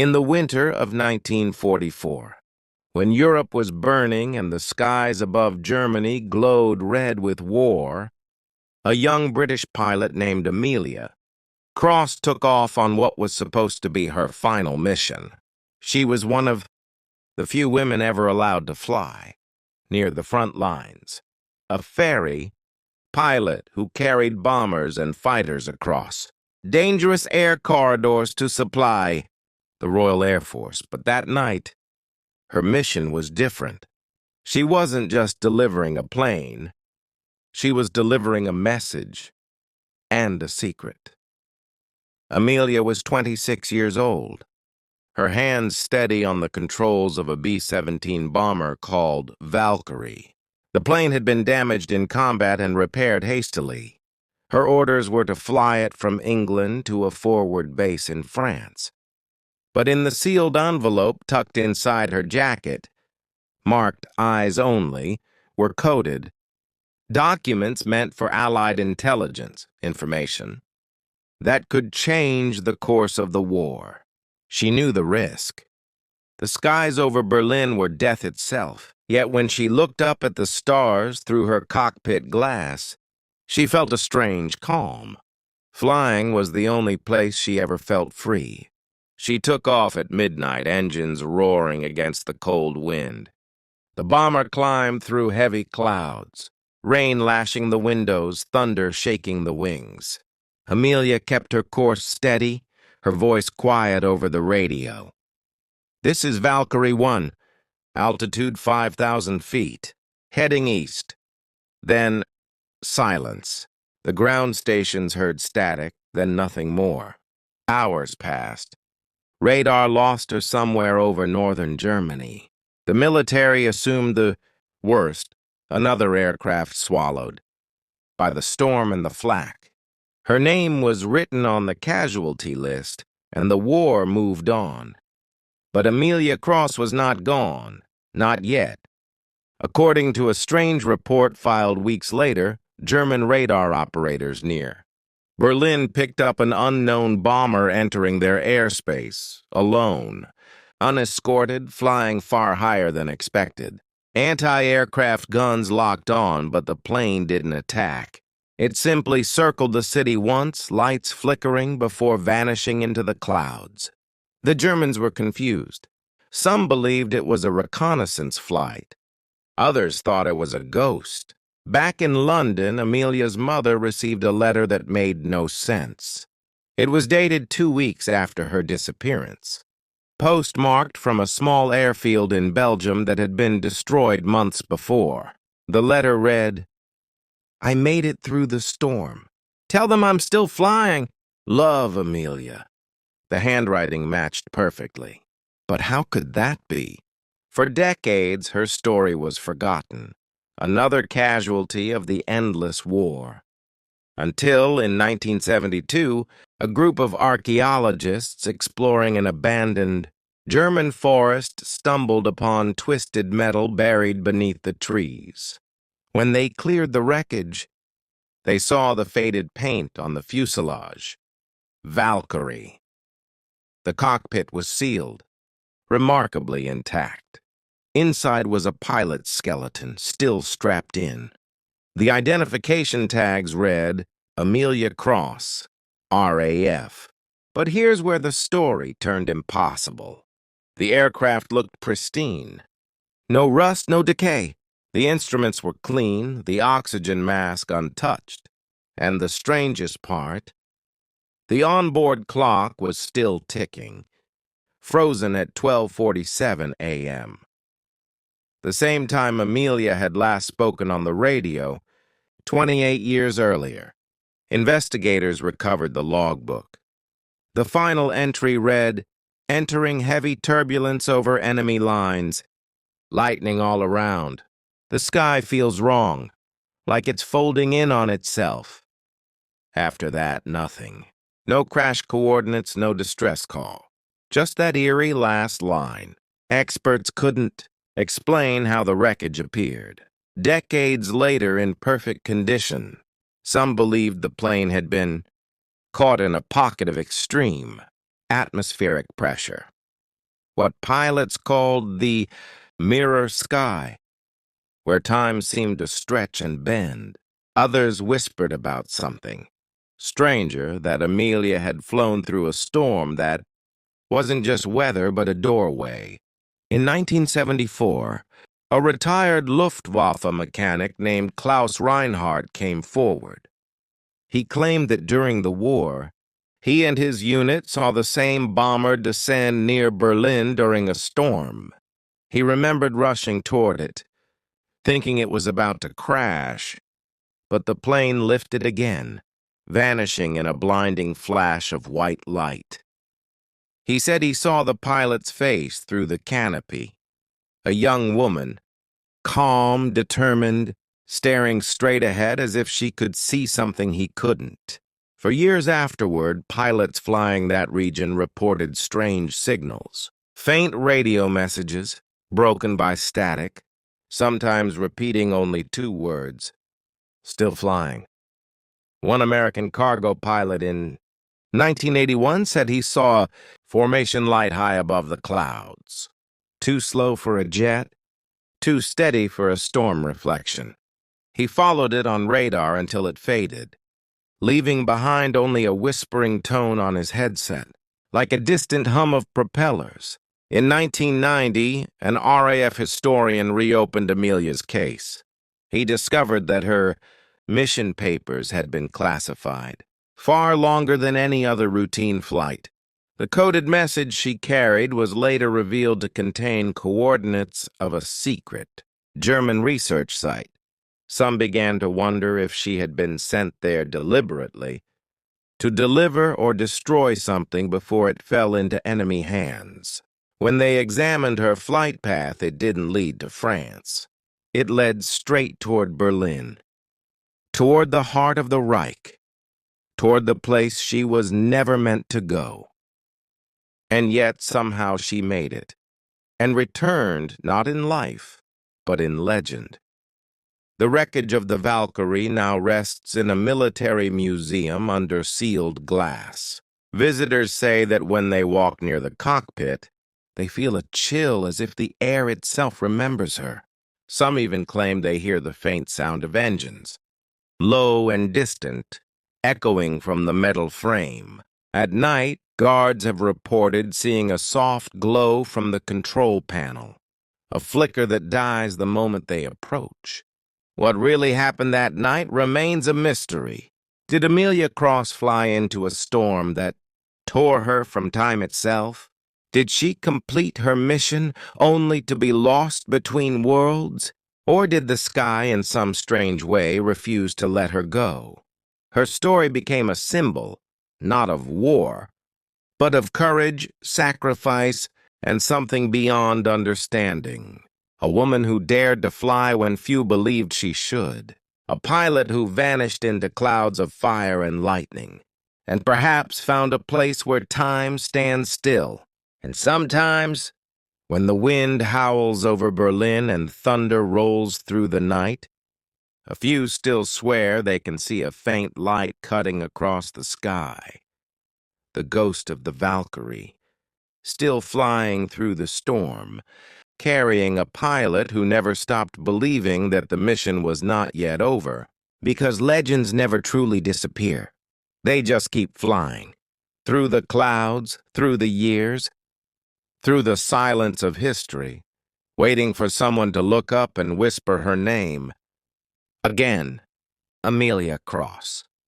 In the winter of 1944, when Europe was burning and the skies above Germany glowed red with war, a young British pilot named Amelia Cross took off on what was supposed to be her final mission. She was one of the few women ever allowed to fly near the front lines, a ferry pilot who carried bombers and fighters across dangerous air corridors to supply the Royal Air Force. But that night, her mission was different. She wasn't just delivering a plane. She was delivering a message and a secret. Amelia was 26 years old, her hands steady on the controls of a B-17 bomber called Valkyrie. The plane had been damaged in combat and repaired hastily. Her orders were to fly it from England to a forward base in France. But in the sealed envelope tucked inside her jacket, marked eyes only, were coded documents meant for Allied intelligence information that could change the course of the war. She knew the risk. The skies over Berlin were death itself, yet when she looked up at the stars through her cockpit glass, she felt a strange calm. Flying was the only place she ever felt free. She took off at midnight, engines roaring against the cold wind. The bomber climbed through heavy clouds, rain lashing the windows, thunder shaking the wings. Amelia kept her course steady, her voice quiet over the radio. "This is Valkyrie 1, altitude 5,000 feet, heading east." Then, silence. The ground stations heard static, then nothing more. Hours passed. Radar lost her somewhere over northern Germany. The military assumed the worst, another aircraft swallowed by the storm and the flak. Her name was written on the casualty list, and the war moved on. But Amelia Cross was not gone, not yet. According to a strange report filed weeks later, German radar operators near Berlin picked up an unknown bomber entering their airspace, alone, unescorted, flying far higher than expected. Anti-aircraft guns locked on, but the plane didn't attack. It simply circled the city once, lights flickering before vanishing into the clouds. The Germans were confused. Some believed it was a reconnaissance flight. Others thought it was a ghost. Back in London, Amelia's mother received a letter that made no sense. It was dated 2 weeks after her disappearance, postmarked from a small airfield in Belgium that had been destroyed months before. The letter read, "I made it through the storm. Tell them I'm still flying. Love, Amelia." The handwriting matched perfectly. But how could that be? For decades, her story was forgotten. Another casualty of the endless war. Until, in 1972, a group of archaeologists exploring an abandoned German forest stumbled upon twisted metal buried beneath the trees. When they cleared the wreckage, they saw the faded paint on the fuselage. Valkyrie. The cockpit was sealed, remarkably intact. Inside was a pilot's skeleton, still strapped in. The identification tags read, Amelia Cross, RAF. But here's where the story turned impossible. The aircraft looked pristine. No rust, no decay. The instruments were clean, the oxygen mask untouched. And the strangest part, the onboard clock was still ticking, frozen at 12:47 a.m. The same time Amelia had last spoken on the radio, 28 years earlier. Investigators recovered the logbook. The final entry read, "Entering heavy turbulence over enemy lines. Lightning all around. The sky feels wrong, like it's folding in on itself." After that, nothing. No crash coordinates, no distress call. Just that eerie last line. Experts couldn't explain how the wreckage appeared. Decades later, in perfect condition, some believed the plane had been caught in a pocket of extreme atmospheric pressure. what pilots called the mirror sky, where time seemed to stretch and bend. Others whispered about something stranger, that Amelia had flown through a storm that wasn't just weather but a doorway. In 1974, a retired Luftwaffe mechanic named Klaus Reinhardt came forward. He claimed that during the war, he and his unit saw the same bomber descend near Berlin during a storm. He remembered rushing toward it, thinking it was about to crash, but the plane lifted again, vanishing in a blinding flash of white light. He said he saw the pilot's face through the canopy, a young woman, calm, determined, staring straight ahead as if she could see something he couldn't. For years afterward, pilots flying that region reported strange signals. Faint radio messages, broken by static, sometimes repeating only two words. Still flying. One American cargo pilot in 1981 said he saw a formation light high above the clouds. Too slow for a jet, too steady for a storm reflection. He followed it on radar until it faded, leaving behind only a whispering tone on his headset, like a distant hum of propellers. In 1990, an RAF historian reopened Amelia's case. He discovered that her mission papers had been classified, far longer than any other routine flight. The coded message she carried was later revealed to contain coordinates of a secret German research site. Some began to wonder if she had been sent there deliberately to deliver or destroy something before it fell into enemy hands. When they examined her flight path, it didn't lead to France. It led straight toward Berlin, toward the heart of the Reich, toward the place she was never meant to go. And yet somehow she made it, and returned not in life, but in legend. The wreckage of the Valkyrie now rests in a military museum under sealed glass. Visitors say that when they walk near the cockpit, they feel a chill as if the air itself remembers her. Some even claim they hear the faint sound of engines, low and distant, echoing from the metal frame. At night, guards have reported seeing a soft glow from the control panel, a flicker that dies the moment they approach. What really happened that night remains a mystery. Did Amelia Cross fly into a storm that tore her from time itself? Did she complete her mission only to be lost between worlds? Or did the sky in some strange way refuse to let her go? Her story became a symbol, not of war, but of courage, sacrifice, and something beyond understanding. A woman who dared to fly when few believed she should. A pilot who vanished into clouds of fire and lightning, and perhaps found a place where time stands still. And sometimes, when the wind howls over Berlin and thunder rolls through the night, a few still swear they can see a faint light cutting across the sky. The ghost of the Valkyrie, still flying through the storm, carrying a pilot who never stopped believing that the mission was not yet over, because legends never truly disappear. They just keep flying, through the clouds, through the years, through the silence of history, waiting for someone to look up and whisper her name. Again, Amelia Cross.